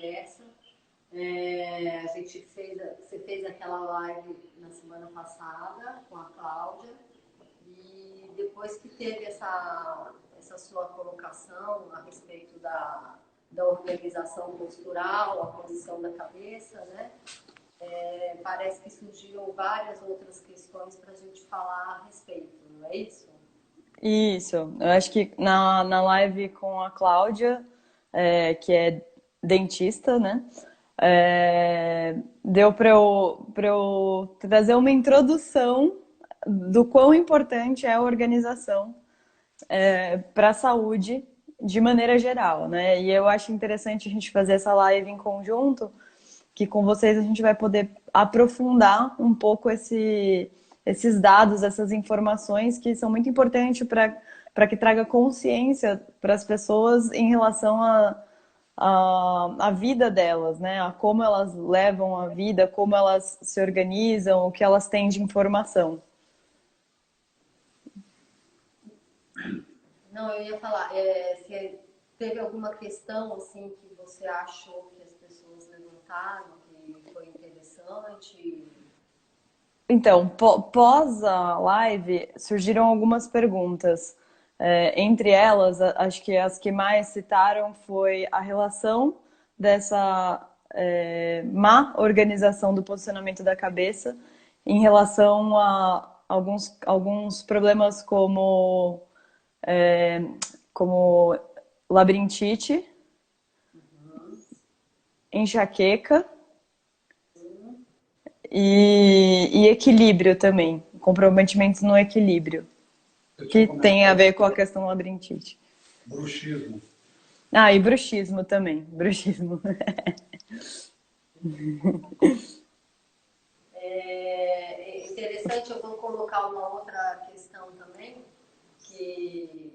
conversa. Você fez aquela live na semana passada com a Cláudia e depois que teve essa sua colocação a respeito da organização postural, a posição da cabeça, né? Parece que surgiram várias outras questões para a gente falar a respeito, não é isso? Isso, eu acho que na live com a Cláudia, que é dentista, né? Deu para eu trazer uma introdução do quão importante é a organização para a saúde de maneira geral, né? E eu acho interessante a gente fazer essa live em conjunto, que com vocês a gente vai poder aprofundar um pouco esses dados, essas informações que são muito importantes para que traga consciência para as pessoas em relação a vida delas, né? A como elas levam a vida, como elas se organizam, o que elas têm de informação. Não, eu ia falar, se teve alguma questão assim que você achou que as pessoas levantaram, que foi interessante? Então, pós a live, surgiram algumas perguntas. Entre elas, acho que as que mais citaram foi a relação dessa má organização do posicionamento da cabeça em relação a alguns problemas como labirintite, enxaqueca e equilíbrio também, comprometimentos no equilíbrio, Você tinha que tem a comentado ver com a questão labirintite. bruxismo. Ah, e bruxismo também, bruxismo. É interessante, eu vou colocar uma outra questão também, que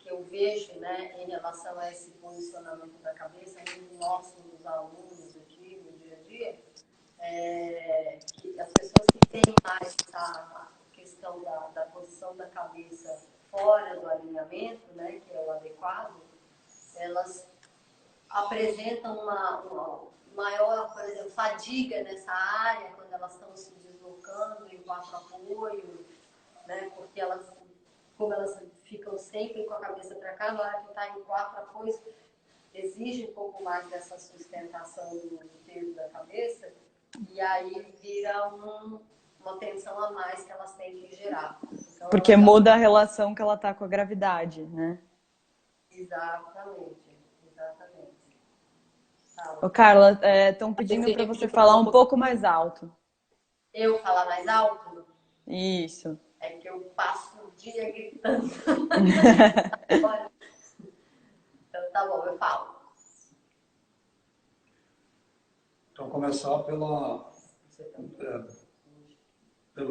eu vejo, né, em relação a esse posicionamento da cabeça, nos alunos aqui no dia a dia, que as pessoas que têm mais essa questão da posição da cabeça fora do alinhamento, né, que é o adequado, elas apresentam uma maior, por exemplo, fadiga nessa área, quando elas estão se deslocando em quatro apoio, né, porque como elas ficam sempre com a cabeça para cá, na hora que está em quatro apoios, exige um pouco mais dessa sustentação do peso da cabeça, e aí vira uma tensão a mais que elas têm que gerar. Então, Porque muda a relação que ela tá com a gravidade, né? Exatamente, exatamente. Ô, Carla, estão pedindo para você falar um pouco mais alto. Eu falar mais alto? Isso. É que eu passo o dia gritando. Então tá bom, eu falo. Então, começar pelo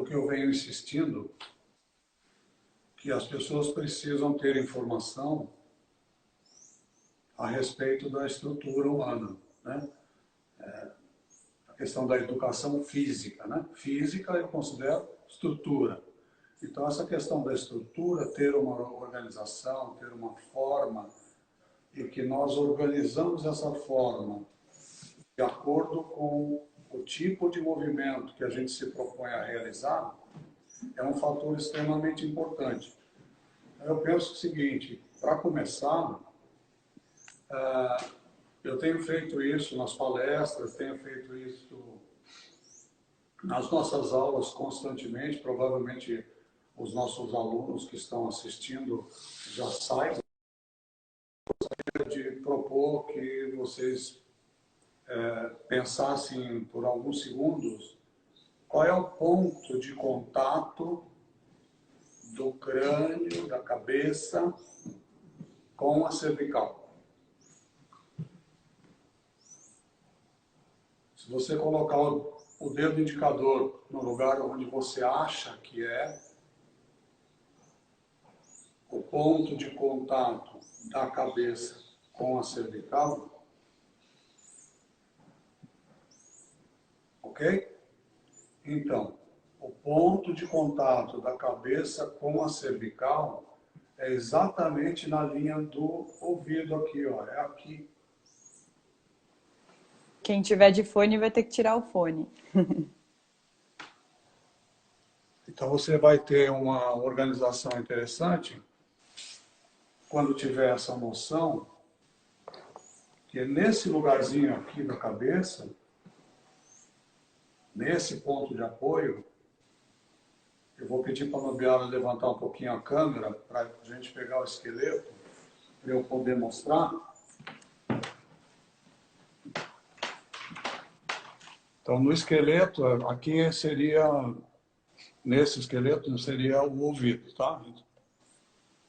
que eu venho insistindo, que as pessoas precisam ter informação a respeito da estrutura humana, né? A questão da educação física, né? Física eu considero estrutura. Então, essa questão da estrutura, ter uma organização, ter uma forma, e que nós organizamos essa forma de acordo com o tipo de movimento que a gente se propõe a realizar, é um fator extremamente importante. Eu penso o seguinte, para começar, eu tenho feito isso nas palestras, tenho feito isso nas nossas aulas constantemente, provavelmente os nossos alunos que estão assistindo já saibam, de propor que vocês pensassem por alguns segundos qual é o ponto de contato do crânio, da cabeça, com a cervical. Se você colocar o dedo indicador no lugar onde você acha que é o ponto de contato da cabeça com a cervical, ok? Então, o ponto de contato da cabeça com a cervical é exatamente na linha do ouvido aqui, ó, é aqui. Quem tiver de fone vai ter que tirar o fone. Então você vai ter uma organização interessante quando tiver essa noção que é nesse lugarzinho aqui da cabeça, nesse ponto de apoio, eu vou pedir para a Nubiara levantar um pouquinho a câmera para a gente pegar o esqueleto, para eu poder mostrar. Então, no esqueleto, aqui seria, nesse esqueleto, seria o ouvido, tá?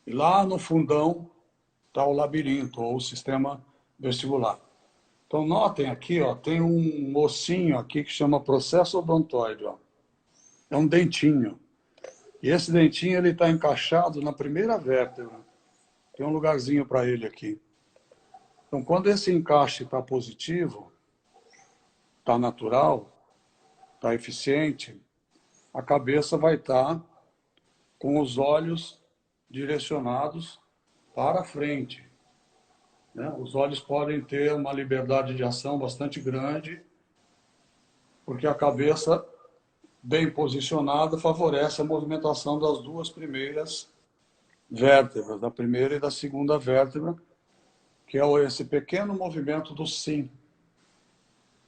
E lá no fundão está o labirinto, ou o sistema vestibular. Então, notem aqui, ó, tem um ossinho aqui que chama processo odontoide, ó. É um dentinho. E esse dentinho ele está encaixado na primeira vértebra. Tem um lugarzinho para ele aqui. Então, quando esse encaixe está positivo, está natural, está eficiente, a cabeça vai estar com os olhos direcionados para frente. Né? Os olhos podem ter uma liberdade de ação bastante grande, porque a cabeça bem posicionada favorece a movimentação das duas primeiras vértebras, da primeira e da segunda vértebra, que é esse pequeno movimento do sim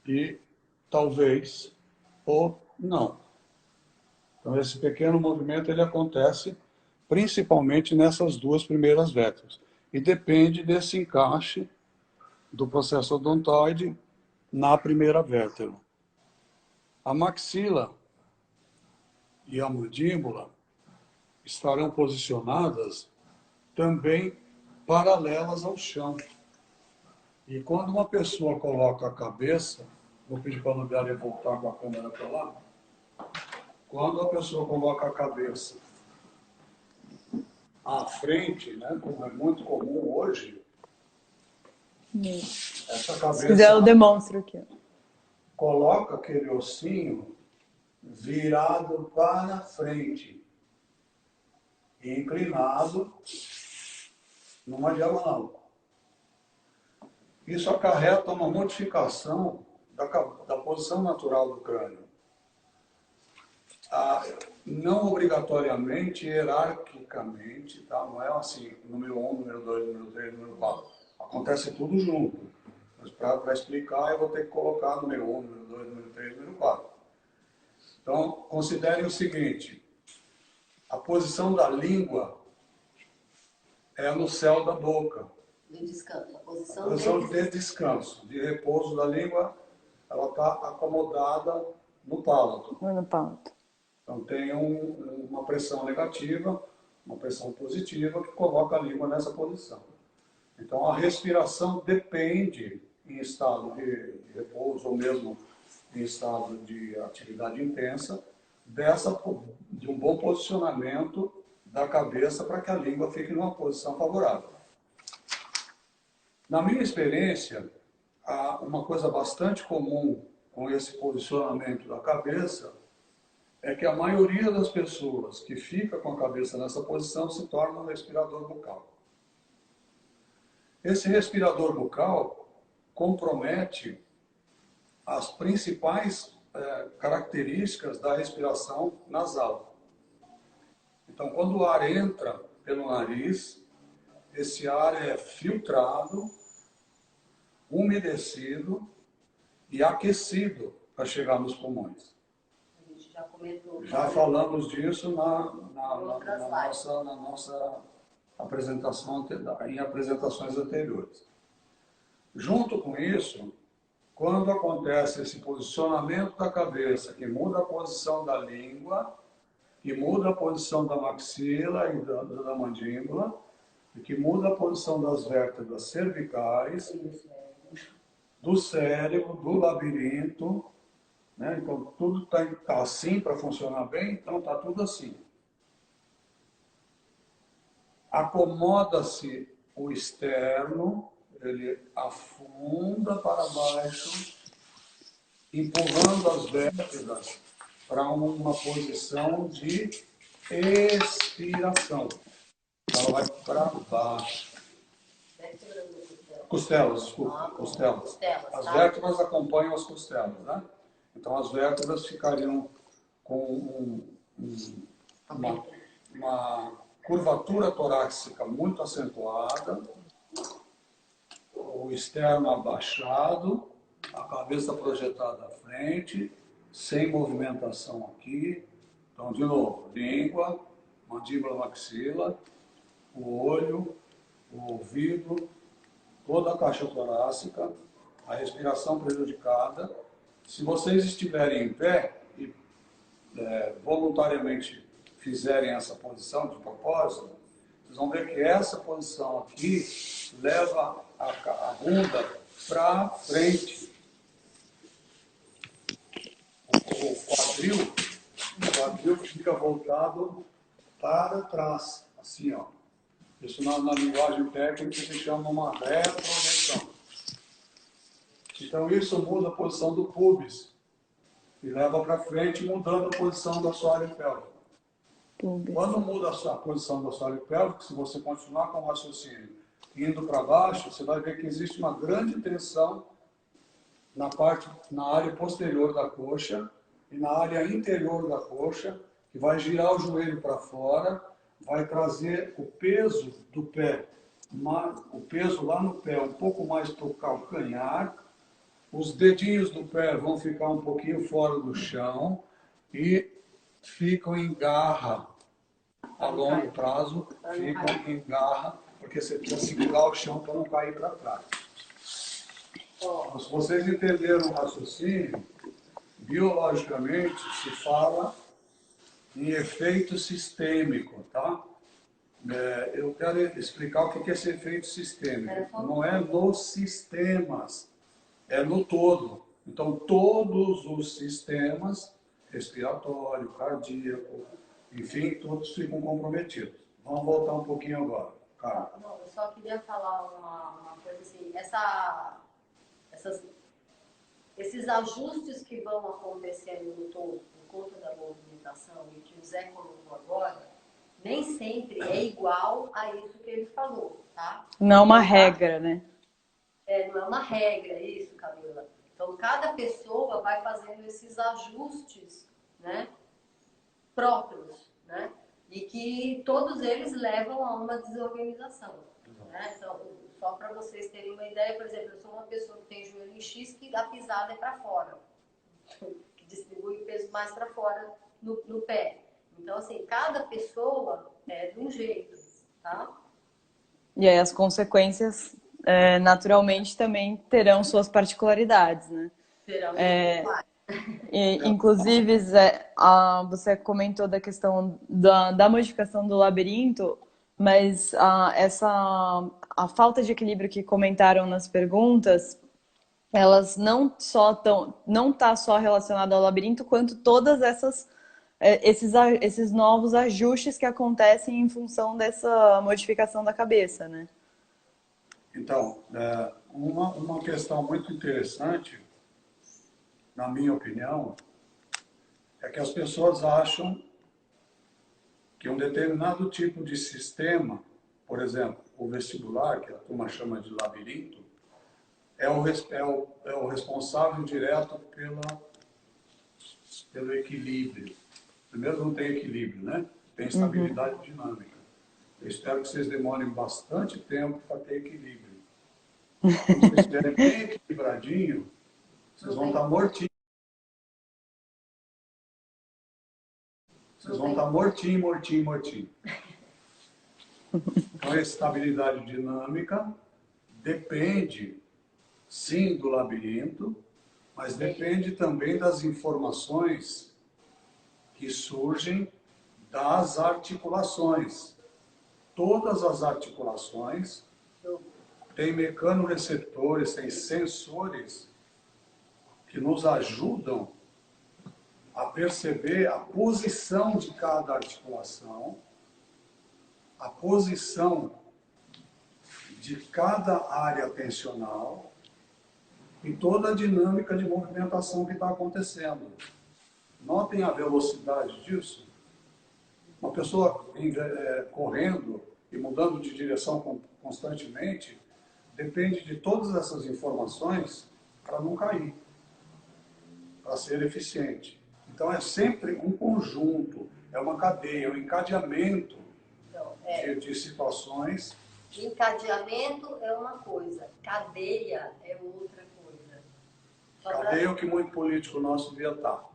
e talvez ou não. Então esse pequeno movimento ele acontece principalmente nessas duas primeiras vértebras e depende desse encaixe do processo odontoide na primeira vértebra. A maxila e a mandíbula estarão posicionadas também paralelas ao chão. E quando uma pessoa coloca a cabeça, vou pedir para a Nubiara voltar com a câmera para lá, quando a pessoa coloca a cabeça à frente, né, como é muito comum hoje, essa Se quiser eu cabeça demonstro aqui. coloca aquele ossinho virado para frente e inclinado numa diagonal. Isso acarreta uma modificação da posição natural do crânio. Não obrigatoriamente, hierarquicamente, tá? Não é assim, número 1, número 2, número 3, número 4. Acontece tudo junto. Mas para explicar, eu vou ter que colocar número 1, número 2, número 3, número 4. Então, considerem o seguinte, a posição da língua é no céu da boca. De descanso. A Posição de descanso, de repouso da língua, ela está acomodada no palato. No palato. Então tem uma pressão negativa, uma pressão positiva que coloca a língua nessa posição. Então a respiração depende em estado de repouso ou mesmo em estado de atividade intensa, de um bom posicionamento da cabeça para que a língua fique numa posição favorável. Na minha experiência, uma coisa bastante comum com esse posicionamento da cabeça é que a maioria das pessoas que fica com a cabeça nessa posição se torna um respirador bucal. Esse respirador bucal compromete as principais características da respiração nasal. Então, quando o ar entra pelo nariz, esse ar é filtrado, umedecido e aquecido para chegar nos pulmões. A gente já comentou. Já falamos disso na nossa apresentação, em apresentações anteriores. Junto com isso, quando acontece esse posicionamento da cabeça, que muda a posição da língua, que muda a posição da maxila e da mandíbula, e que muda a posição das vértebras cervicais, do cérebro, do labirinto, né? Então tudo está assim para funcionar bem, então está tudo assim. Acomoda-se o externo, ele afunda para baixo, empurrando as vértebras para uma posição de expiração. Ela vai para baixo. Costelas, desculpa, Ah, costelas. costelas, As tá? vértebras acompanham as costelas, né? Então as vértebras ficariam com uma curvatura torácica muito acentuada, o externo abaixado, a cabeça projetada à frente, sem movimentação aqui. Então, de novo, língua, mandíbula, maxila, o olho, o ouvido, toda a caixa torácica, a respiração prejudicada. Se vocês estiverem em pé e voluntariamente fizerem essa posição de propósito, vocês vão ver que essa posição aqui leva a bunda para frente. O quadril fica voltado para trás, assim, ó. Isso na linguagem técnica se chama uma retroversão. Então isso muda a posição do pubis e leva para frente, mudando a posição do assoalho pélvico. Quando muda a posição do assoalho pélvico, se você continuar com o raciocínio indo para baixo, você vai ver que existe uma grande tensão na área posterior da coxa e na área interior da coxa, que vai girar o joelho para fora, vai trazer o peso do pé, o peso lá no pé um pouco mais para o calcanhar, os dedinhos do pé vão ficar um pouquinho fora do chão e ficam em garra. A longo prazo, ficam em garra, porque você precisa segurar o chão para não cair para trás. Então, se vocês entenderam o raciocínio, biologicamente se fala em efeito sistêmico, tá? Eu quero explicar o que é esse efeito sistêmico. Não é nos sistemas, é no todo. Então, todos os sistemas, respiratório, cardíaco, enfim, todos ficam comprometidos. Vamos voltar um pouquinho agora. Cara. Não, eu só queria falar uma coisa assim, esses ajustes que vão acontecendo no todo, por conta da movimentação, e que o Zé colocou agora, nem sempre é igual a isso que ele falou, tá? Não é uma regra, né? Não é uma regra isso, Camila. Então, cada pessoa vai fazendo esses ajustes, né, próprios, né? E que todos eles levam a uma desorganização. Né? Então, só para vocês terem uma ideia, por exemplo, eu sou uma pessoa que tem joelho em X, que a pisada é para fora, que distribui o peso mais para fora no pé. Então, assim, cada pessoa é de um jeito, tá? E aí as consequências, naturalmente, também terão suas particularidades, né? Terão Inclusive, Zé, você comentou da questão da modificação do labirinto, mas a falta de equilíbrio que comentaram nas perguntas, elas não tá só relacionada ao labirinto, quanto todas esses novos ajustes que acontecem em função dessa modificação da cabeça, né? Então, uma questão muito interessante, na minha opinião, é que as pessoas acham que um determinado tipo de sistema, por exemplo, o vestibular, que a turma chama de labirinto, é o responsável direto pelo equilíbrio. Primeiro, não tem equilíbrio, né? Tem estabilidade dinâmica. Eu espero que vocês demorem bastante tempo para ter equilíbrio. Quando vocês estiverem bem equilibradinho, vocês vão estar mortinhos. Vocês vão estar mortinho. Então, a estabilidade dinâmica depende, sim, do labirinto, mas depende também das informações que surgem das articulações. Todas as articulações têm mecanorreceptores, têm sensores que nos ajudam a perceber a posição de cada articulação, a posição de cada área tensional e toda a dinâmica de movimentação que está acontecendo. Notem a velocidade disso. Uma pessoa correndo e mudando de direção constantemente, depende de todas essas informações para não cair, para ser eficiente. Então, é sempre um conjunto, é uma cadeia, é um encadeamento Então, de situações. encadeamento é uma coisa, cadeia é outra coisa. Cadeia é o que muito político nosso devia estar.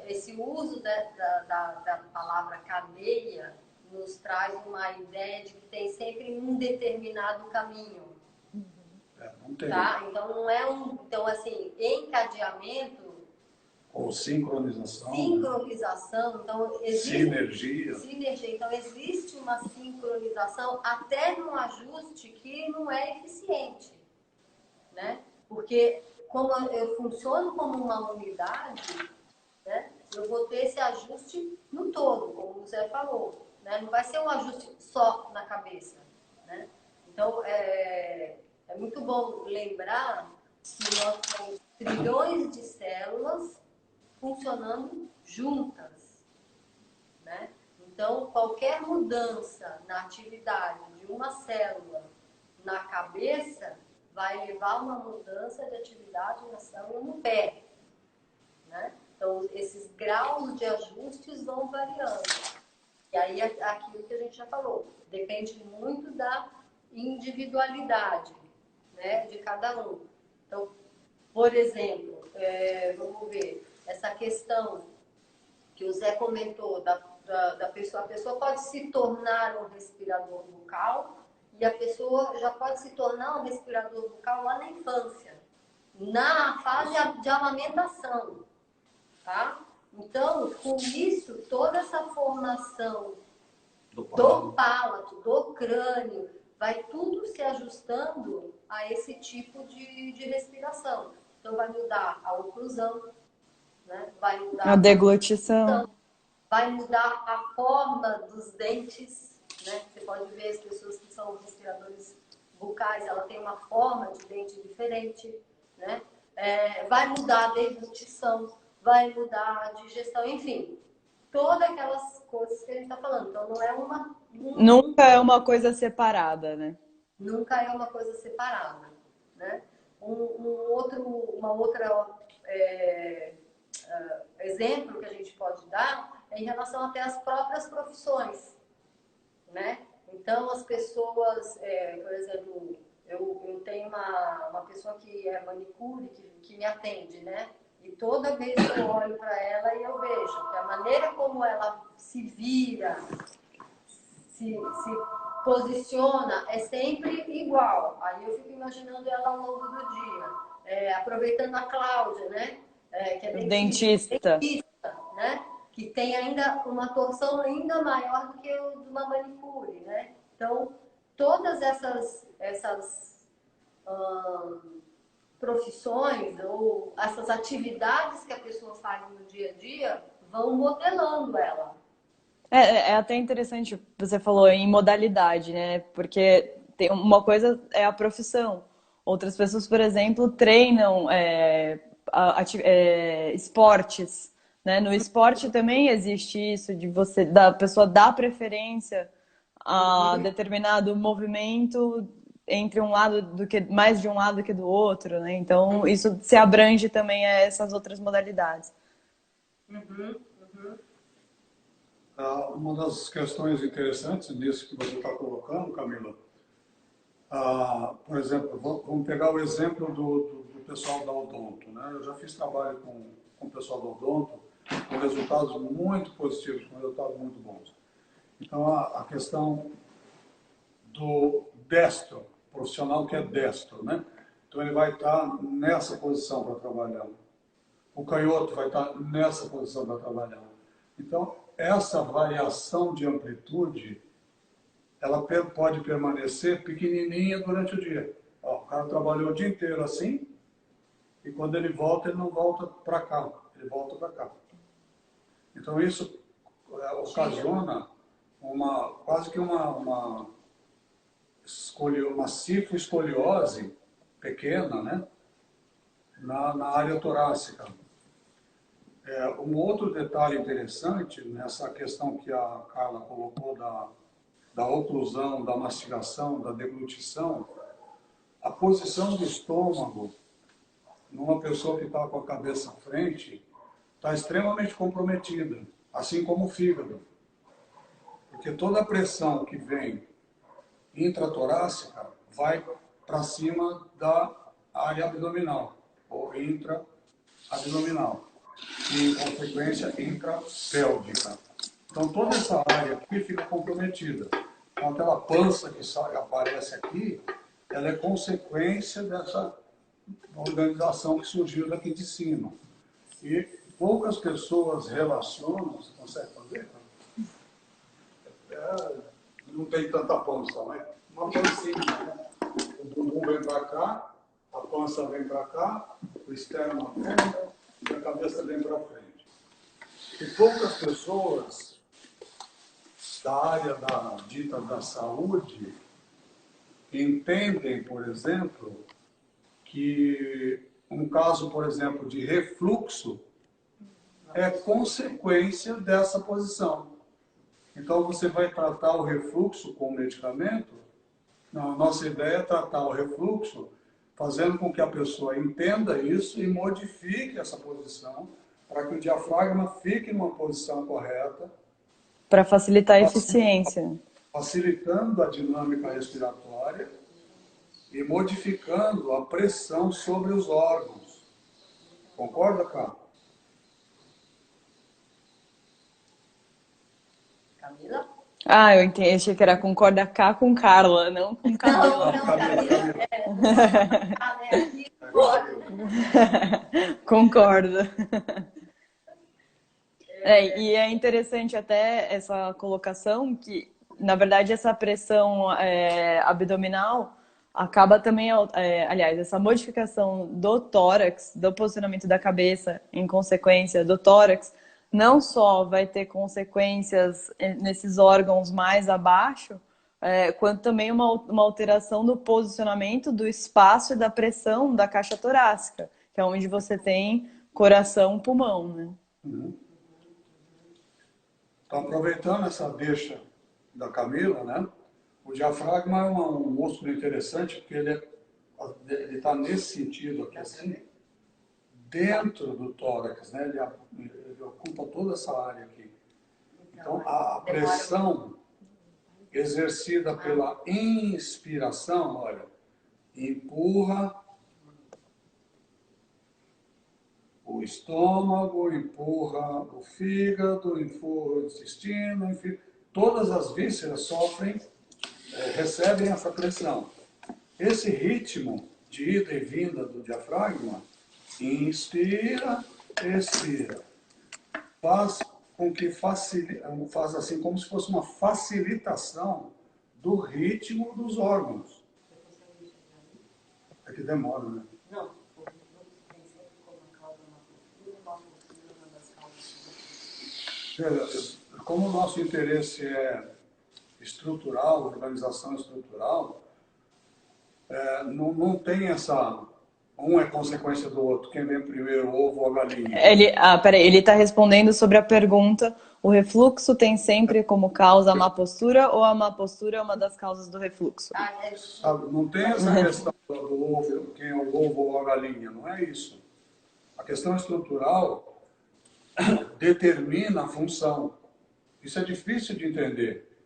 Esse uso da palavra cadeia nos traz uma ideia de que tem sempre um determinado caminho. Não tem. Tá? Então, não é Então, assim, encadeamento. Ou sincronização. Sincronização. Então, existe. Sinergia. Sinergia. Então, existe uma sincronização até num ajuste que não é eficiente. Né? Porque, como eu funciono como uma unidade, né, eu vou ter esse ajuste no todo, como o Zé falou. Né? Não vai ser um ajuste só na cabeça. Né? Então, é muito bom lembrar que nós temos trilhões de células funcionando juntas. Né? Então, qualquer mudança na atividade de uma célula na cabeça vai levar a uma mudança de atividade na célula no pé. Né? Então, esses graus de ajustes vão variando. E aí, aquilo que a gente já falou, depende muito da individualidade, né, de cada um. Então, por exemplo, vamos ver, essa questão que o Zé comentou da pessoa, a pessoa pode se tornar um respirador bucal e a pessoa já pode se tornar um respirador bucal lá na infância, na fase de amamentação, tá? Então, com isso, toda essa formação do palato, do crânio, vai tudo se ajustando a esse tipo de respiração. Então, vai mudar a oclusão, né? Vai mudar a deglutição, vai mudar a forma dos dentes, né? Você pode ver as pessoas que são respiradores bucais, ela tem uma forma de dente diferente, né? Vai mudar a deglutição, vai mudar a digestão, enfim, todas aquelas coisas que a gente está falando. Então, não é nunca é uma coisa separada, né? Nunca é uma coisa separada, né? Uma outra exemplo que a gente pode dar é em relação até às próprias profissões, né? Então, as pessoas, por exemplo, eu tenho uma pessoa que é manicure, que me atende, né? E toda vez que eu olho para ela e eu vejo que a maneira como ela se vira, se posiciona, é sempre igual. Aí eu fico imaginando ela ao longo do dia. Aproveitando a Cláudia, né? Que é dentista, né? Que tem ainda uma torção ainda maior do que o de uma manicure, né? Então, todas essas profissões ou essas atividades que a pessoa faz no dia a dia vão modelando ela. É até interessante, você falou em modalidade, né? Porque tem uma coisa é a profissão. Outras pessoas, por exemplo, treinam esportes, né? No esporte também existe isso de da pessoa dar preferência a determinado movimento entre um lado mais de um lado que do outro, né? Então isso se abrange também a essas outras modalidades. Uma das questões interessantes nisso que você está colocando, Camila, por exemplo, vamos pegar o exemplo do pessoal da Odonto, né? Eu já fiz trabalho com o pessoal da Odonto com resultados muito positivos, com resultados muito bons. Então, a questão do destro, profissional que é destro, né? Então, ele vai estar nessa posição para trabalhar. O canhoto vai estar nessa posição para trabalhar. Então, essa variação de amplitude, ela pode permanecer pequenininha durante o dia. O cara trabalhou o dia inteiro assim, e quando ele volta, ele não volta para cá, ele volta para cá. Então, isso ocasiona quase que uma cifoescoliose pequena, né? Na área torácica. Um outro detalhe interessante nessa questão que a Carla colocou da da oclusão, da mastigação, da deglutição, a posição do estômago, numa pessoa que está com a cabeça à frente, está extremamente comprometida, assim como o fígado. Porque toda a pressão que vem intratorácica vai para cima da área abdominal, ou intra-abdominal, e, em consequência, intrapélvica. Então, toda essa área aqui fica comprometida. Então, aquela pança que aparece aqui, ela é consequência dessa organização que surgiu daqui de cima. E poucas pessoas relacionam, você consegue fazer? Não tem tanta pança, né? Uma pancinha, né? O bumbum vem para cá, a pança vem para cá, o externo aponta e a cabeça vem para frente. E poucas pessoas da área dita da saúde entendem, por exemplo, que um caso, por exemplo, de refluxo é consequência dessa posição. Então, você vai tratar o refluxo com medicamento. Não, a nossa ideia é tratar o refluxo fazendo com que a pessoa entenda isso e modifique essa posição para que o diafragma fique numa posição correta. Para facilitar a eficiência. Facilitando a dinâmica respiratória e modificando a pressão sobre os órgãos. Concorda, Cá? Camila? Ah, eu entendi. Achei que era concorda cá com Carla, não com Camila. Não, Camila. Aqui, Concordo. E é interessante até essa colocação que, na verdade, essa pressão abdominal acaba também, aliás, essa modificação do tórax, do posicionamento da cabeça, em consequência do tórax, não só vai ter consequências nesses órgãos mais abaixo, quanto também uma alteração no posicionamento do espaço e da pressão da caixa torácica, que é onde você tem coração, pulmão, né? Uhum. Então, aproveitando essa deixa da Camila, né? O diafragma é um músculo interessante porque ele está nesse sentido aqui, assim, dentro do tórax, né? Ele ocupa toda essa área aqui. Então, a pressão exercida pela inspiração, olha, empurra o estômago, empurra o fígado, empurra o intestino, enfim, todas as vísceras sofrem, recebem essa pressão. Esse ritmo de ida e vinda do diafragma, inspira, expira, faz com que faz assim como se fosse uma facilitação do ritmo dos órgãos. É que demora, né? Não, porque tem sempre como causa uma postura, uma postura é uma das causas. Como o nosso interesse é estrutural, organização estrutural, não tem essa... Um é consequência do outro. Quem vem primeiro, o ovo ou a galinha? Peraí, ele está respondendo sobre a pergunta: o refluxo tem sempre como causa a má postura ou a má postura é uma das causas do refluxo? Não tem essa questão do ovo, quem é o ovo ou a galinha, não é isso. A questão estrutural determina a função. Isso é difícil de entender.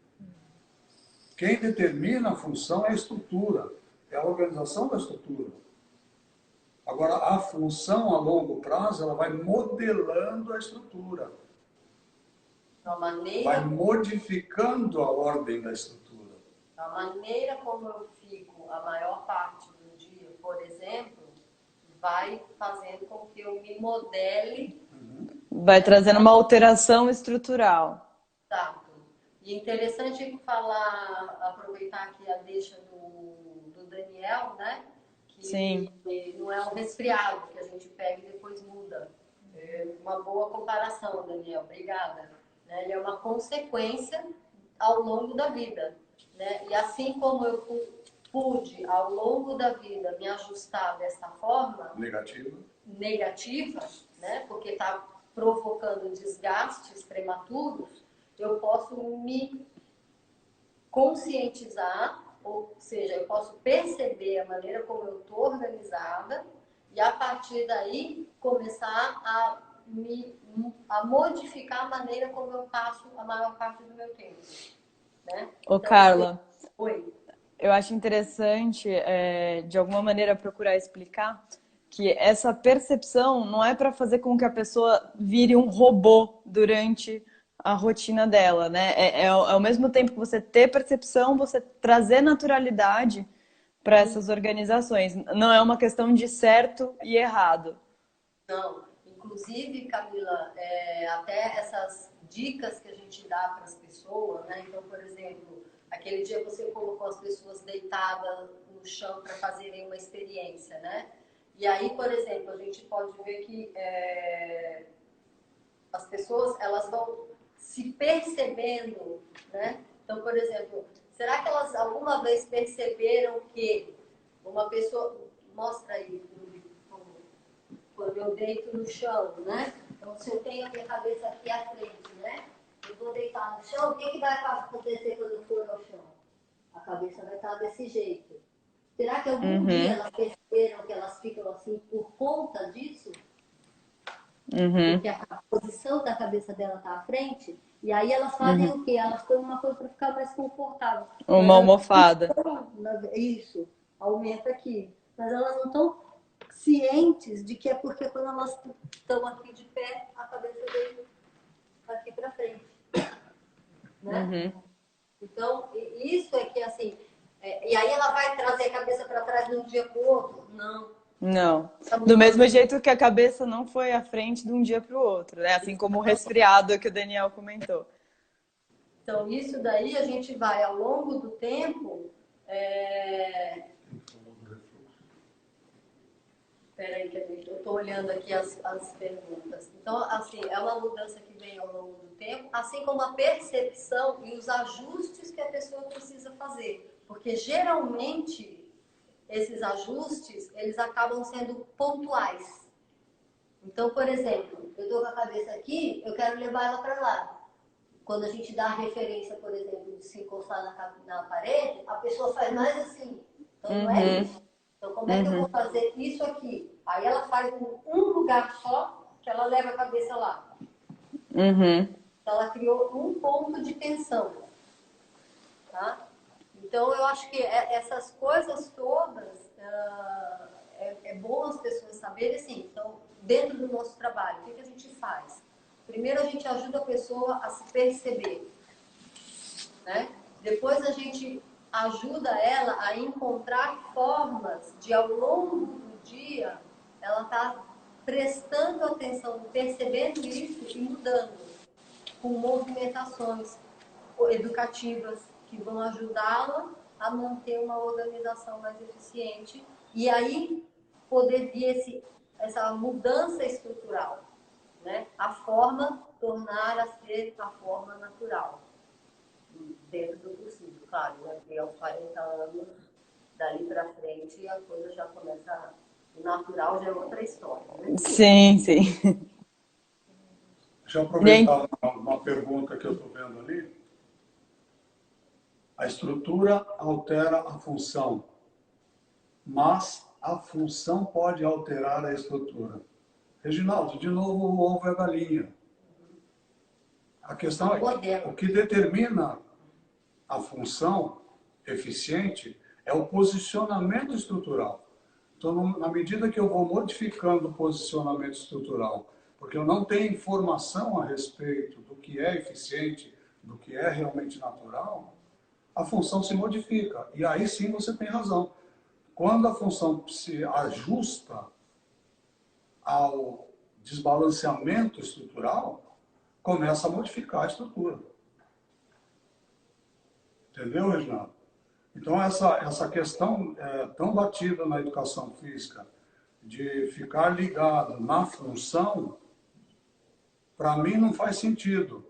Quem determina a função é a estrutura, é a organização da estrutura. Agora, a função a longo prazo, ela vai modelando a estrutura. Vai modificando a ordem da estrutura. A maneira como eu fico a maior parte do dia, por exemplo, vai fazendo com que eu me modele. Vai trazendo uma alteração estrutural. Exato. E interessante falar, aproveitar aqui a deixa do Daniel, né? Que Sim. Não é um resfriado que a gente pega e depois muda. É uma boa comparação, Daniel. Obrigada. Ele é uma consequência ao longo da vida. Né? E assim como eu pude, ao longo da vida, me ajustar dessa forma negativa, né? Porque está provocando desgastes prematuros, eu posso me conscientizar, ou seja, eu posso perceber a maneira como eu estou organizada e a partir daí começar a modificar a maneira como eu passo a maior parte do meu tempo, né? Ô, Então, Carla, oi. eu acho interessante, de alguma maneira, procurar explicar que essa percepção não é para fazer com que a pessoa vire um robô durante a rotina dela, né? Ao mesmo tempo que você ter percepção, você trazer naturalidade para essas organizações. Não é uma questão de certo e errado. Não, inclusive, Camila, até essas dicas que a gente dá para as pessoas, né? Então, por exemplo, aquele dia você colocou as pessoas deitadas no chão para fazerem uma experiência, né? E aí, por exemplo, a gente pode ver que as pessoas elas vão se percebendo, né? Então, por exemplo, será que elas alguma vez perceberam que uma pessoa mostra aí quando eu deito no chão, né? Então, se eu tenho a minha cabeça aqui à frente, né? Eu vou deitar no chão, o que vai acontecer quando eu for ao chão? A cabeça vai estar desse jeito. Será que algum dia elas perceberam que elas ficam assim por conta disso? Porque a posição da cabeça dela está à frente, e aí elas fazem o quê? Elas põem uma coisa para ficar mais confortável. Uma almofada. Isso, aumenta aqui. Mas elas não estão cientes de que é porque quando elas estão aqui de pé, a cabeça veio aqui para frente. Né? Então, isso é que assim. E aí ela vai trazer a cabeça para trás de um dia para o outro? Não. Não. Do mesmo jeito que a cabeça não foi à frente de um dia para o outro, né? Assim como o resfriado que o Daniel comentou. Então, isso daí a gente vai ao longo do tempo. Peraí, que eu estou olhando aqui as perguntas. Então, assim, é uma mudança que vem ao longo do tempo, assim como a percepção e os ajustes que a pessoa precisa fazer. Porque geralmente esses ajustes, eles acabam sendo pontuais. Então, por exemplo, eu estou com a cabeça aqui, eu quero levar ela para lá. Quando a gente dá a referência, por exemplo, de se encostar na parede, a pessoa faz mais assim. Então, não é isso. Então, como é que eu vou fazer isso aqui? Aí ela faz um lugar só, que ela leva a cabeça lá. Então, ela criou um ponto de tensão. Tá? Então, eu acho que essas coisas todas é bom as pessoas saberem, assim. Então, dentro do nosso trabalho, o que a gente faz? Primeiro, a gente ajuda a pessoa a se perceber, né? Depois, a gente ajuda ela a encontrar formas de, ao longo do dia, ela estar prestando atenção, percebendo isso e mudando, com movimentações educativas que vão ajudá-la a manter uma organização mais eficiente e aí poder vir essa mudança estrutural, né? A forma tornar a ser a forma natural, dentro do possível, claro, né? Porque aos 40 anos, dali para frente, a coisa já começa, o natural já é outra história, né? Sim, sim. Deixa eu aproveitar uma pergunta que eu estou vendo ali. A estrutura altera a função, mas a função pode alterar a estrutura. Reginaldo, de novo o ovo e a galinha. A questão é que o que determina a função eficiente é o posicionamento estrutural. Então, na medida que eu vou modificando o posicionamento estrutural, porque eu não tenho informação a respeito do que é eficiente, do que é realmente natural, a função se modifica. E aí sim você tem razão. Quando a função se ajusta ao desbalanceamento estrutural, começa a modificar a estrutura. Entendeu, Reginaldo? Então, essa questão tão batida na educação física de ficar ligado na função, para mim não faz sentido.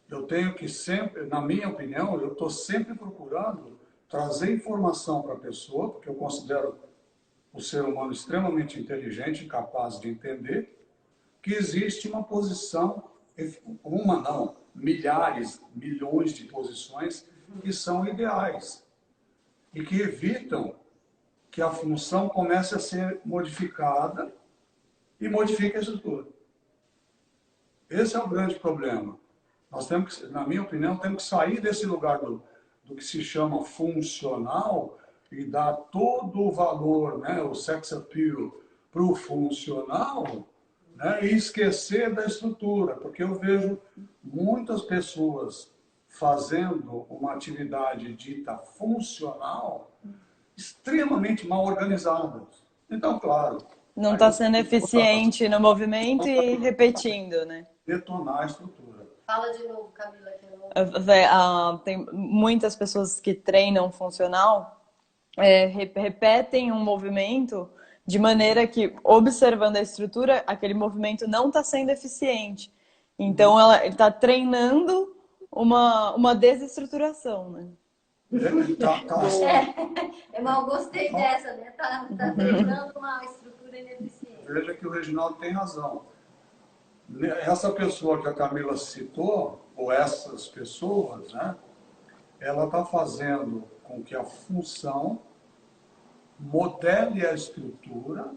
Eu tenho que sempre, na minha opinião, eu estou sempre procurando trazer informação para a pessoa, porque eu considero o ser humano extremamente inteligente e capaz de entender que existe uma posição, uma não, milhares, milhões de posições que são ideais e que evitam que a função comece a ser modificada e modifique a estrutura. Esse é o grande problema. Nós temos que, na minha opinião, temos que sair desse lugar do que se chama funcional e dar todo o valor, né, o sex appeal, para o funcional, né, e esquecer da estrutura, porque eu vejo muitas pessoas fazendo uma atividade dita funcional extremamente mal organizadas. Então, claro, Não aí está você sendo tem que botar eficiente no movimento e repetindo, né? detonar a estrutura. Fala de novo, Camila, que eu não... Tem muitas pessoas que treinam funcional, repetem um movimento de maneira que, observando a estrutura, aquele movimento não está sendo eficiente. Então, ele está treinando uma desestruturação, né? Mas eu gostei dessa, né? Tá treinando uma estrutura ineficiente. Veja que o Reginaldo tem razão. Essa pessoa que a Camila citou, ou essas pessoas, né, ela está fazendo com que a função modele a estrutura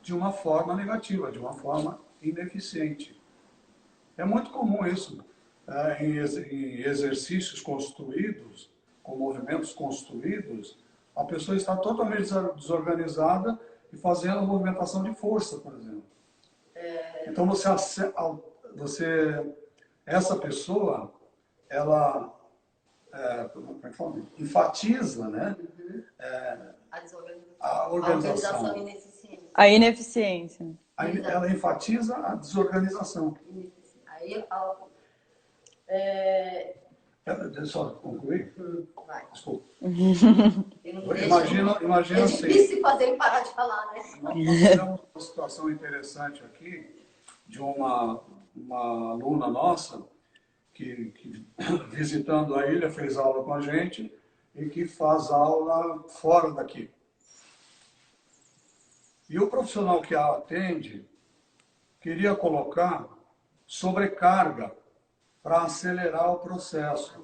de uma forma negativa, de uma forma ineficiente. É muito comum isso em exercícios construídos, com movimentos construídos, a pessoa está totalmente desorganizada e fazendo movimentação de força, por exemplo. Então essa pessoa, ela como é que fala? Enfatiza, né, a organização. Ineficiente. A ineficiência. Ela enfatiza a desorganização. Aí, Deixa eu só concluir. vai. Desculpa. É Imagina assim. difícil fazer ele parar de falar, né? Nós tivemos uma situação interessante aqui de uma aluna nossa que visitando a ilha fez aula com a gente e que faz aula fora daqui. E o profissional que a atende queria colocar sobrecarga para acelerar o processo.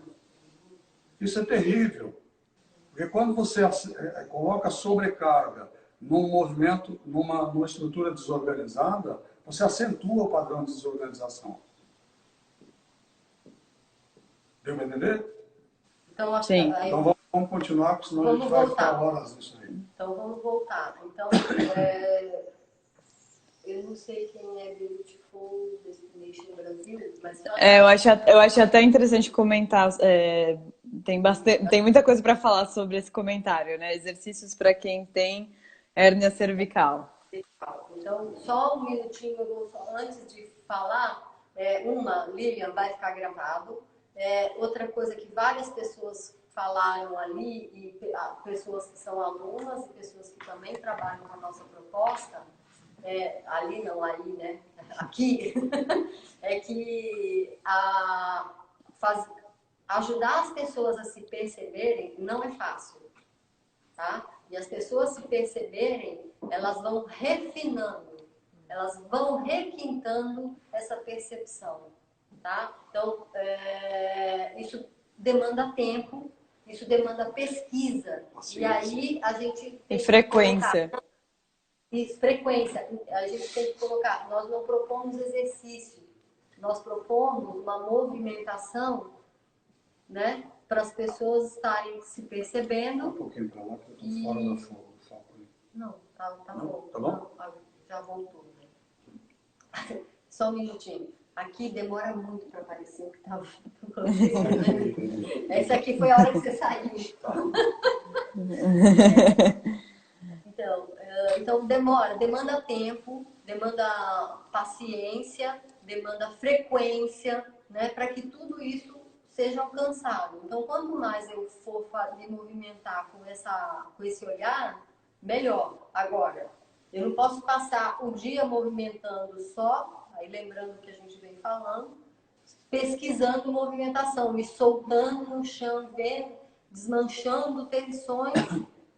Isso é terrível, porque quando você coloca sobrecarga num movimento, numa estrutura desorganizada, você acentua o padrão de desorganização. Deu para entender? Então, Sim. Então vamos continuar, porque senão a gente vai ficar horas nisso aí. Então, vamos voltar. Então, eu não sei quem é Beautiful Destination Brasil, mas... Eu acho até interessante comentar, tem muita coisa para falar sobre esse comentário, né? Exercícios para quem tem hérnia cervical. Então, só um minutinho, antes de falar, Lilian, vai ficar gravado. Outra coisa que várias pessoas falaram ali, e pessoas que são alunas e pessoas que também trabalham com a nossa proposta, ali não, aí, né? Aqui, é que ajudar as pessoas a se perceberem não é fácil, tá? E as pessoas se perceberem, elas vão refinando, elas vão requintando essa percepção, tá? Então, isso demanda tempo, isso demanda pesquisa. E aí a gente... E frequência. Frequência. A gente tem que colocar, nós não propomos exercício, nós propomos uma movimentação, né, para as pessoas estarem se percebendo. Um pouquinho para lá, que eu estou fora do foco. Não, tá Não? bom. Tá bom? Não, já voltou. Né? Só um minutinho. Aqui demora muito para aparecer o que estava acontecendo. Essa aqui foi a hora que você saiu. Então demanda tempo, demanda paciência, demanda frequência, né, para que tudo isso seja alcançado. Então, quanto mais eu for me movimentar com esse olhar, melhor. Agora, eu não posso passar o dia movimentando só, aí lembrando o que a gente vem falando, pesquisando movimentação, me soltando no chão, desmanchando tensões,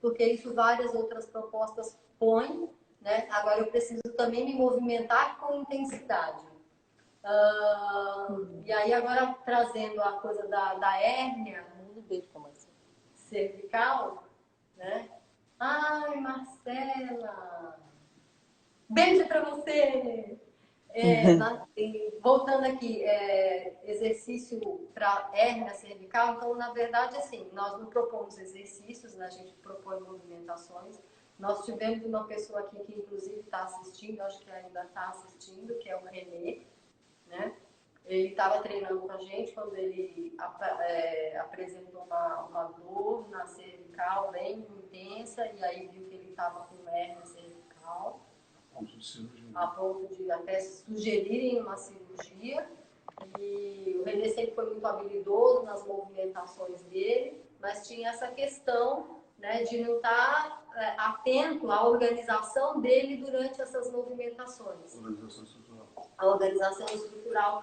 porque isso várias outras propostas põem, né? Agora eu preciso também me movimentar com intensidade. E aí agora trazendo a coisa da hérnia cervical, né? Ai, Marcela, beijo pra você! Voltando aqui, exercício para hérnia cervical, então, na verdade, assim, nós não propomos exercícios, né? A gente propõe movimentações. Nós tivemos uma pessoa aqui que, inclusive, está assistindo, acho que ainda está assistindo, que é o Renê, né? Ele estava treinando com a gente quando ele apresentou uma dor na cervical bem intensa, e aí viu que ele estava com hérnia cervical, a ponto de até sugerirem uma cirurgia. E o Renê sempre foi muito habilidoso nas movimentações dele, mas tinha essa questão, né, de não estar atento à organização dele durante essas movimentações. A organização estrutural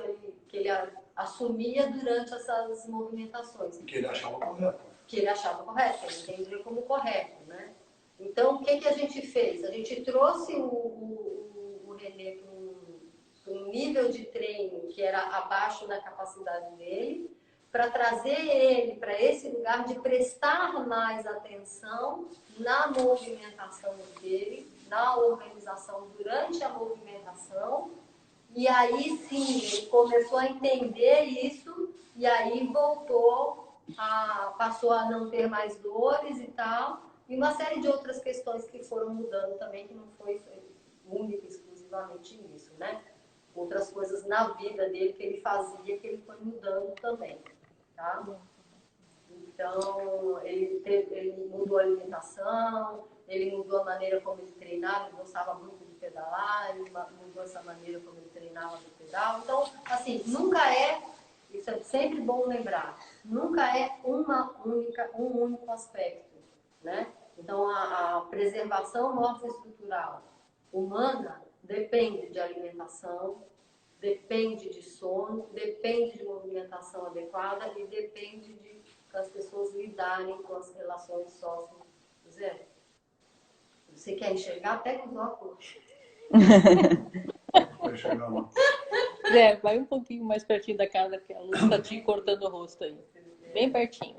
que ele assumia durante essas movimentações. Que ele achava correto. Que ele achava correto, que ele entendia como correto, né? Então, o que a gente fez? A gente trouxe o Renê para um nível de treino que era abaixo da capacidade dele, para trazer ele para esse lugar de prestar mais atenção na movimentação dele, na organização durante a movimentação. E aí sim, ele começou a entender isso, e aí passou a não ter mais dores e tal, e uma série de outras questões que foram mudando também, que não foi única exclusivamente nisso, né? Outras coisas na vida dele que ele fazia, que ele foi mudando também, tá? Então, ele mudou a alimentação, ele mudou a maneira como ele treinava, ele gostava muito de pedalar, ele mudou essa maneira como ele treinava do pedal. Então, assim, isso é sempre bom lembrar, nunca é um único aspecto, né? Então, a preservação morfoestrutural humana depende de alimentação, depende de sono, depende de movimentação adequada e depende de as pessoas lidarem com as relações sócio. Zé, você quer enxergar? Pega os óculos. Vai chegar lá. Zé, vai um pouquinho mais pertinho da cara, que a luz está te cortando o rosto aí. Bem pertinho.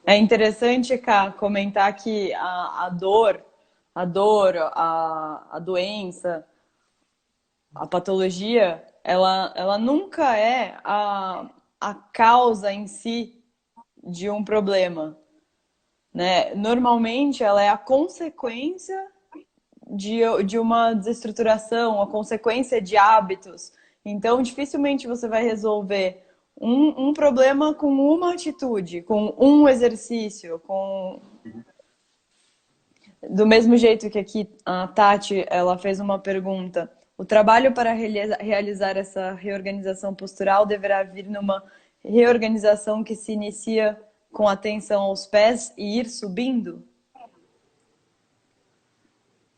É interessante, Ká, comentar que a dor, a doença, a patologia, ela nunca é a causa em si de um problema, né? Normalmente ela é a consequência de uma desestruturação, a consequência de hábitos. Então, dificilmente você vai resolver um problema com uma atitude, com um exercício, do mesmo jeito que aqui a Tati, ela fez uma pergunta. O trabalho para realizar essa reorganização postural deverá vir numa reorganização que se inicia com atenção aos pés e ir subindo?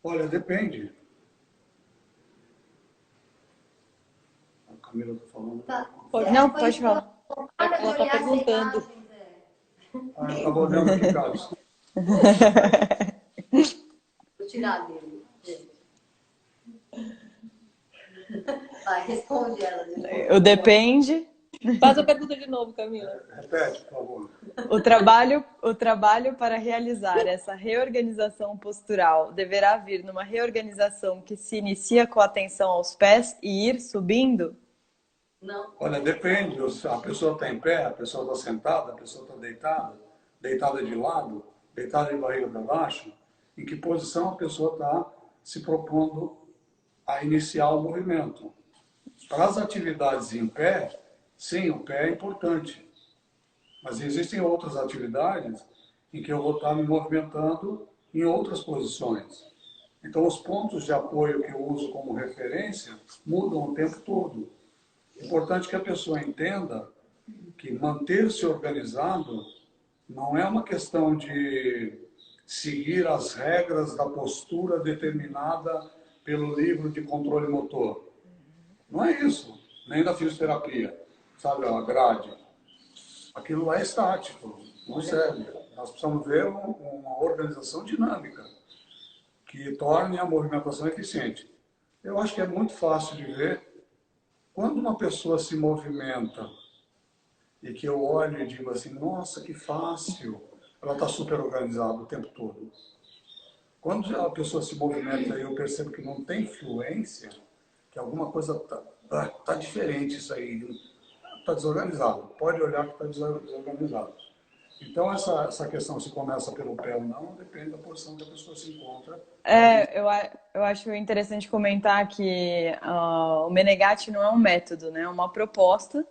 Olha, depende. A Camila está falando. Não, pode falar. Para de Ela tá olhar essa perguntando. imagem, Zé. Ah, eu estava olhando aqui, Carlos. Vou tirar dele, gente. Vai, responde ela. O depende. Faz a pergunta de novo, Camila. Repete, por favor. O trabalho para realizar essa reorganização postural deverá vir numa reorganização que se inicia com atenção aos pés e ir subindo? Não. Olha, depende. A pessoa está em pé, a pessoa está sentada, a pessoa está deitada, deitada de lado, deitada de barriga para baixo. Em que posição a pessoa está se propondo a iniciar o movimento? Para as atividades em pé, sim, o pé é importante. Mas existem outras atividades em que eu vou estar me movimentando em outras posições. Então, os pontos de apoio que eu uso como referência mudam o tempo todo. É importante que a pessoa entenda que manter-se organizado não é uma questão de seguir as regras da postura determinada pelo livro de controle motor. Não é isso, nem da fisioterapia, sabe, a grade. Aquilo lá é estático, não serve. Nós precisamos ver uma organização dinâmica que torne a movimentação eficiente. Eu acho que é muito fácil de ver Quando uma pessoa se movimenta e que eu olho e digo assim, nossa, que fácil, ela está super organizada o tempo todo. Quando a pessoa se movimenta e eu percebo que não tem fluência, que alguma coisa tá diferente isso aí, está desorganizado. Pode olhar que está desorganizado. Então, essa questão se começa pelo pé ou não, depende da posição que a pessoa se encontra. Eu acho interessante comentar que o Menegatti não é um método, né? É uma proposta.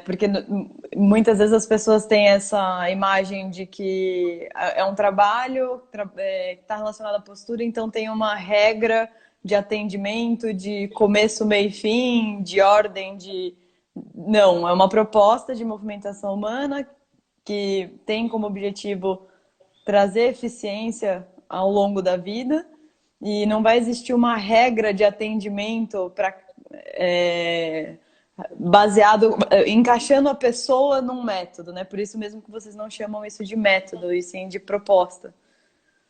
Porque muitas vezes as pessoas têm essa imagem de que é um trabalho que está relacionado à postura, então tem uma regra de atendimento, de começo, meio e fim, de ordem, de... Não, é uma proposta de movimentação humana que tem como objetivo trazer eficiência ao longo da vida e não vai existir uma regra de atendimento para baseado, encaixando a pessoa num método, né? Por isso mesmo que vocês não chamam isso de método, e sim de proposta.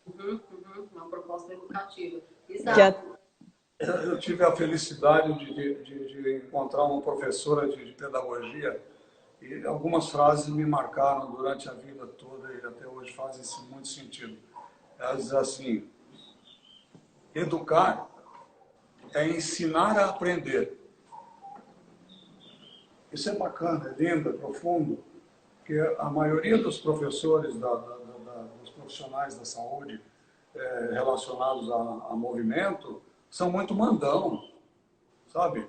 Uma proposta educativa. Exato. Eu tive a felicidade de encontrar uma professora de pedagogia e algumas frases me marcaram durante a vida toda e até hoje fazem muito sentido. Ela diz assim, educar é ensinar a aprender. Isso é bacana, é lindo, é profundo, porque a maioria dos professores, dos profissionais da saúde relacionados a movimento, são muito mandão, sabe?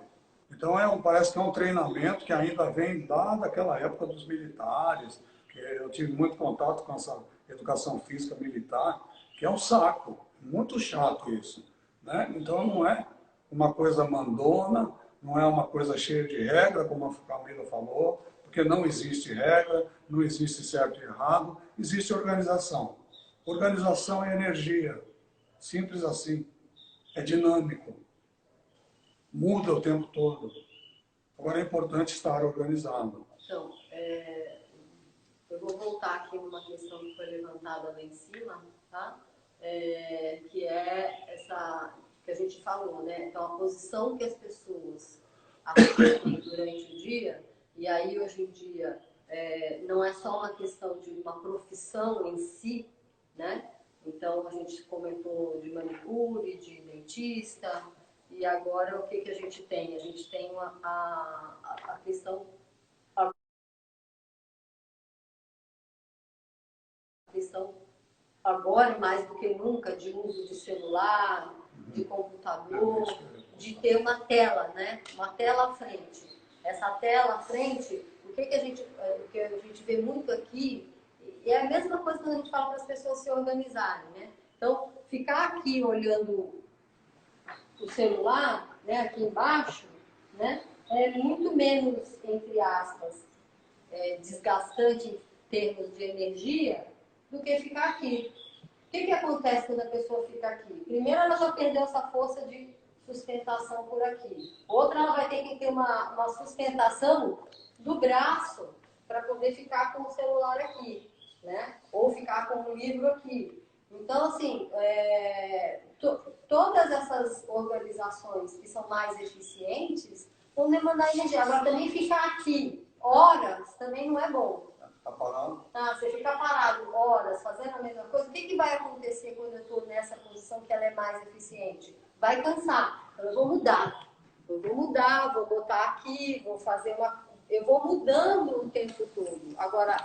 Então parece que é um treinamento que ainda vem daquela época dos militares, que eu tive muito contato com essa educação física militar, que é um saco, muito chato isso, né? Então não é uma coisa mandona, não é uma coisa cheia de regra, como a Camila falou, porque não existe regra, não existe certo e errado, existe organização. Organização é energia, simples assim, é dinâmico, muda o tempo todo. Agora é importante estar organizado. Então, eu vou voltar aqui numa questão que foi levantada lá em cima, tá? Que é essa que a gente falou, né? Então, a posição que as pessoas assumem durante o dia, e aí hoje em dia não é só uma questão de uma profissão em si, né? Então, a gente comentou de manicure, de dentista, e agora o que a gente tem? A gente tem a questão agora, mais do que nunca, de uso de celular, de computador, de ter uma tela, né? Uma tela à frente. Essa tela à frente, o que a gente vê muito aqui, é a mesma coisa quando a gente fala para as pessoas se organizarem, né? Então, ficar aqui olhando o celular, né, aqui embaixo, né, é muito menos, entre aspas, desgastante em termos de energia do que ficar aqui. O que acontece quando a pessoa fica aqui? Primeiro, ela já perdeu essa força de sustentação por aqui. Outra, ela vai ter que ter uma sustentação do braço para poder ficar com o celular aqui, né? Ou ficar com o livro aqui. Então, assim, todas essas organizações que são mais eficientes vão demandar energia. Agora, também ficar aqui horas também não é bom. Tá parado? Você fica parado horas fazendo a mesma coisa. O que vai acontecer quando eu estou nessa posição que ela é mais eficiente? Vai cansar. Então eu vou mudar. Vou botar aqui, vou fazer uma... Eu vou mudando o tempo todo. Agora,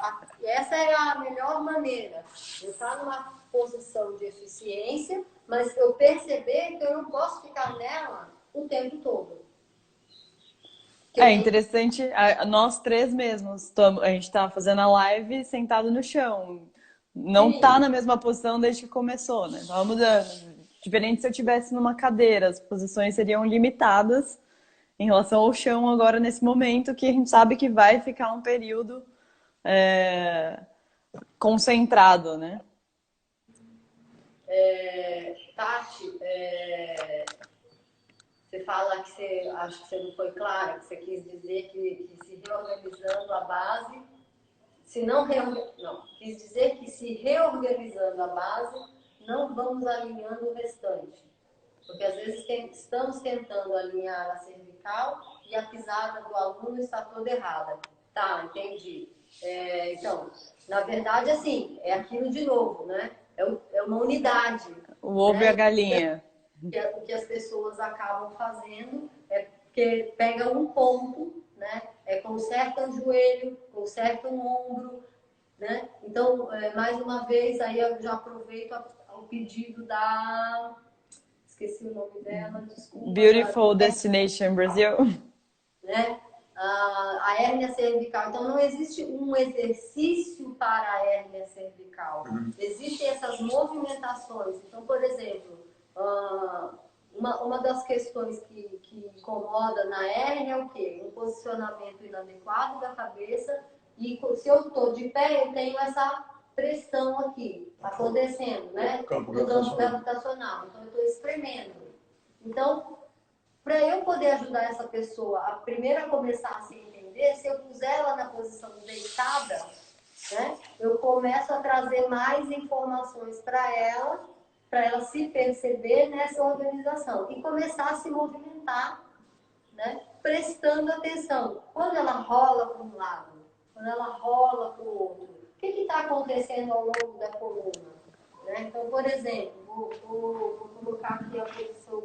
essa é a melhor maneira. Eu estar numa posição de eficiência, mas eu perceber que eu não posso ficar nela o tempo todo. É interessante, nós três mesmos, a gente tá fazendo a live sentado no chão. Não tá na mesma posição desde que começou, né? Tava mudando. Diferente se eu estivesse numa cadeira, as posições seriam limitadas em relação ao chão agora nesse momento, que a gente sabe que vai ficar um período concentrado, né? Tati, você fala que acho que você não foi clara, que você quis dizer que se reorganizando a base, quis dizer que se reorganizando a base, não vamos alinhando o restante. Porque às vezes estamos tentando alinhar a cervical e a pisada do aluno está toda errada. Tá, entendi. Então, na verdade, assim, é aquilo de novo, né? É uma unidade. O ovo e a galinha. O que as pessoas acabam fazendo é porque pega um ponto, né? Conserta o joelho, conserta o ombro, né? Então, mais uma vez, aí eu já aproveito o pedido da... Esqueci o nome dela, desculpa. Beautiful Destination Brasil. Né? A hérnia cervical. Então, não existe um exercício para a hérnia cervical. Existem essas movimentações. Então, por exemplo, uma das questões que incomoda na hérnia é o quê? Um posicionamento inadequado da cabeça. E se eu estou de pé, eu tenho essa pressão aqui, acontecendo, né? No campo gravitacional. Então, eu estou espremendo. Então, para eu poder ajudar essa pessoa a primeiro começar a se entender, se eu puser ela na posição deitada, né, eu começo a trazer mais informações para ela se perceber nessa organização e começar a se movimentar, né, prestando atenção. Quando ela rola para um lado, quando ela rola para o outro, o que está acontecendo ao longo da coluna? Né? Então, por exemplo, vou colocar aqui a posição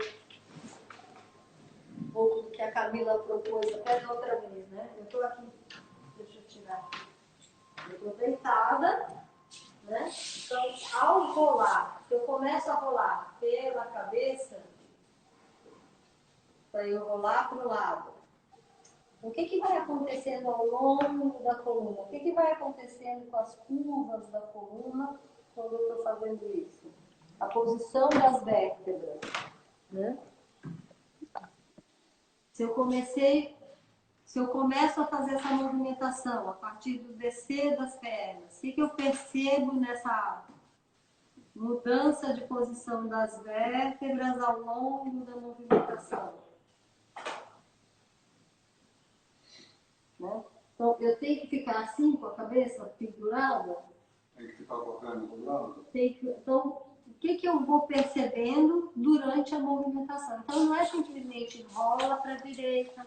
um pouco do que a Camila propôs até da outra vez, né? Eu estou aqui, deixa eu tirar aqui. Eu estou deitada, né? Então, ao rolar, se eu começo a rolar pela cabeça, para eu rolar para o lado, o que vai acontecendo ao longo da coluna? O que vai acontecendo com as curvas da coluna quando eu estou fazendo isso? A posição das vértebras, né? Se eu começo a fazer essa movimentação a partir do descer das pernas, o que eu percebo nessa mudança de posição das vértebras ao longo da movimentação? Né? Então, eu tenho que ficar assim com a cabeça pendurada? Tem que ficar com a perna pendurada? Então, o que eu vou percebendo durante a movimentação? Então, não é simplesmente rola para a direita,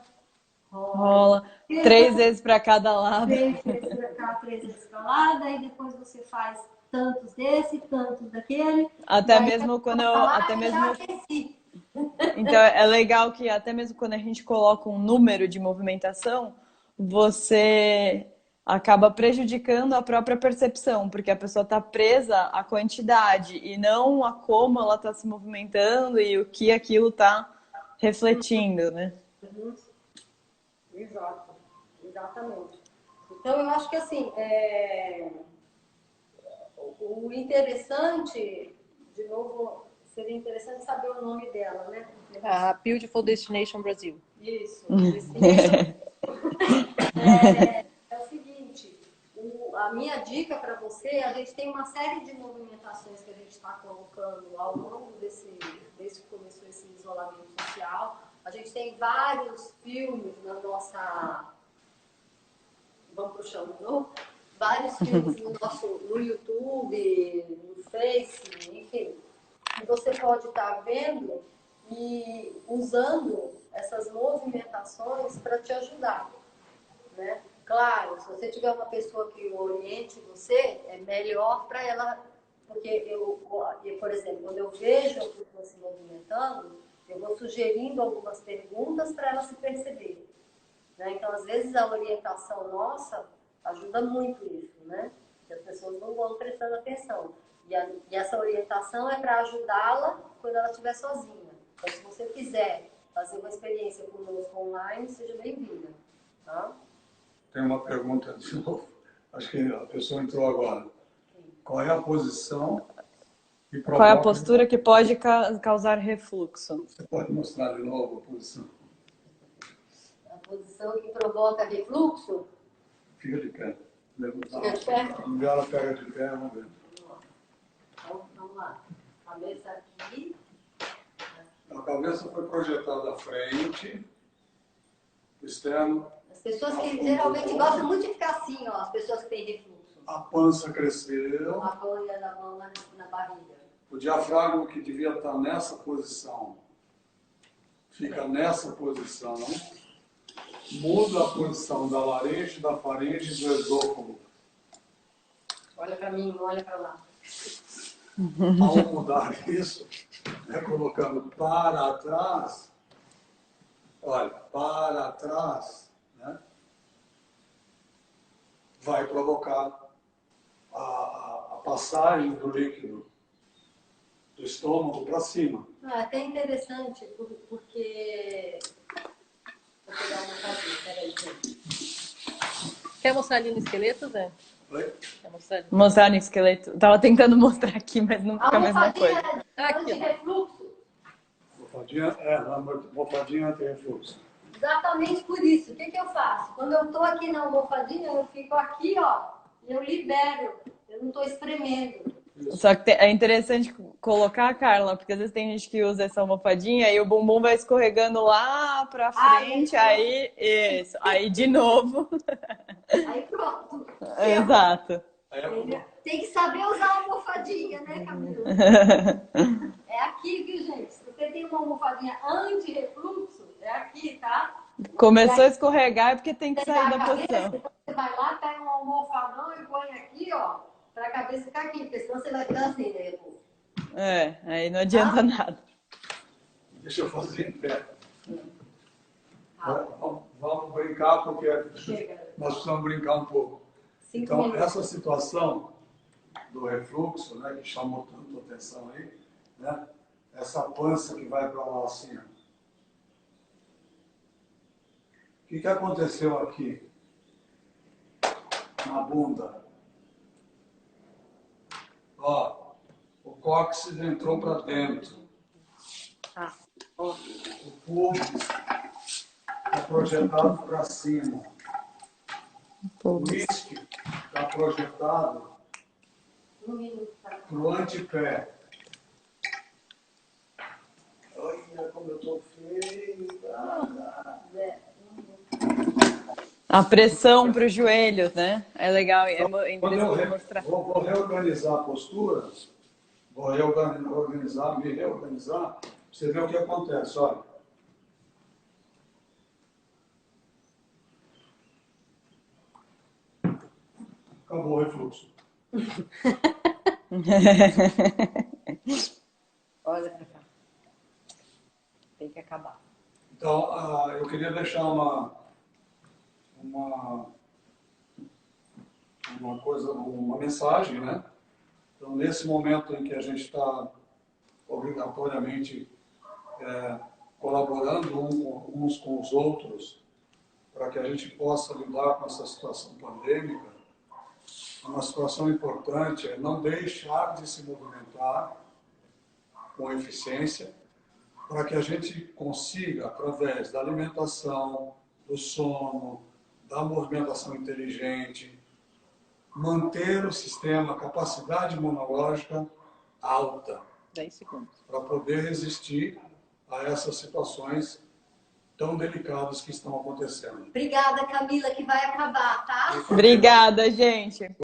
Rola 3 vezes para cada lado. 3 vezes para cá, 3 vezes para lá, daí depois você faz tantos desse, tantos daquele. Até mesmo quando eu... Até mesmo... Então, é legal que até mesmo quando a gente coloca um número de movimentação, você acaba prejudicando a própria percepção, porque a pessoa está presa à quantidade e não a como ela está se movimentando e o que aquilo está refletindo, né? Exato, exatamente. Então, eu acho que assim, o interessante, de novo, seria interessante saber o nome dela, né? A Beautiful Destination Brasil. Isso. É o seguinte, a minha dica para você, a gente tem uma série de movimentações que a gente está colocando ao longo desde que começou esse isolamento social. A gente tem vários filmes na nossa... Vamos para o chão de novo? Vários filmes no YouTube, no Face, enfim. Que você pode estar vendo e usando essas movimentações para te ajudar, né? Claro, se você tiver uma pessoa que oriente você, é melhor para ela, porque por exemplo, quando eu vejo a pessoa se movimentando, eu vou sugerindo algumas perguntas para ela se perceber, né? Então, às vezes, a orientação nossa ajuda muito isso, né? Porque as pessoas não vão prestando atenção. E essa orientação é para ajudá-la quando ela estiver sozinha. Então, se você quiser fazer uma experiência conosco online, seja bem-vinda, tá? Tem uma pergunta de novo. Acho que a pessoa entrou agora. Qual é a posição que provoca... Qual é a postura que pode causar refluxo? Você pode mostrar de novo a posição? A posição que provoca refluxo? Fica de pé. Fica de pé? Ela pega de pé, vamos ver. Então, vamos lá. Cabeça aqui. A cabeça foi projetada à frente, externo. As pessoas que geralmente gostam muito de ficar assim, ó, as pessoas que têm refluxo. A pança cresceu. A apoia da mão na barriga. O diafragma que devia estar nessa posição, fica nessa posição, muda a posição da laringe, da faringe e do esôfago. Olha para mim, não olha para lá. Ao mudar isso, colocando para trás, olha, para trás, né, vai provocar a passagem do líquido do estômago para cima. É até interessante, porque... Vou pegar uma casinha, peraí, gente. Quer mostrar ali no esqueleto, Zé? Oi? Quer mostrar ali? Mostrar no esqueleto. Tava tentando mostrar aqui, mas não fica a mesma coisa. Anti-refluxo. Almofadinha anti-refluxo. Exatamente por isso. O que eu faço? Quando eu estou aqui na almofadinha, eu fico aqui, ó, e eu libero. Eu não estou espremendo. Só que é interessante colocar, Carla, porque às vezes tem gente que usa essa almofadinha e o bumbum vai escorregando lá pra frente, aí de novo. Aí pronto. Exato. Tem que saber usar a almofadinha, né, Camila? É aqui, viu, gente? Se você tem uma almofadinha anti-refluxo, é aqui, tá? Começou a escorregar é porque tem que Você sair dá da a cabeça, posição. então você vai lá, pega um almofadão e põe aqui, ó, pra cabeça ficar aqui, porque senão você vai ficar assim, né? Aí não adianta nada. Deixa eu fazer em pé. Vamos brincar, porque nós precisamos brincar um pouco. Então, essa situação do refluxo, né, que chamou tanto atenção aí, né, essa pança que vai para lá assim. O que aconteceu aqui na bunda? Ó, o cóccix entrou para dentro. O pubis está projetado para cima. O isquio está projetado para o antepé. Olha como eu estou feio. A pressão para os joelhos, né? É legal, é interessante mostrar. Vou reorganizar a postura, vou me reorganizar, para você ver o que acontece, olha. Acabou o refluxo. Olha pra cá. Tem que acabar. Então, eu queria deixar uma mensagem, né? Então, nesse momento em que a gente está obrigatoriamente colaborando uns com os outros para que a gente possa lidar com essa situação pandêmica, uma situação importante é não deixar de se movimentar com eficiência para que a gente consiga, através da alimentação, do sono, da movimentação inteligente, manter o sistema, a capacidade imunológica alta. 10 segundos. Para poder resistir a essas situações tão delicadas que estão acontecendo. Obrigada, Camila, que vai acabar, tá? Obrigada, gente.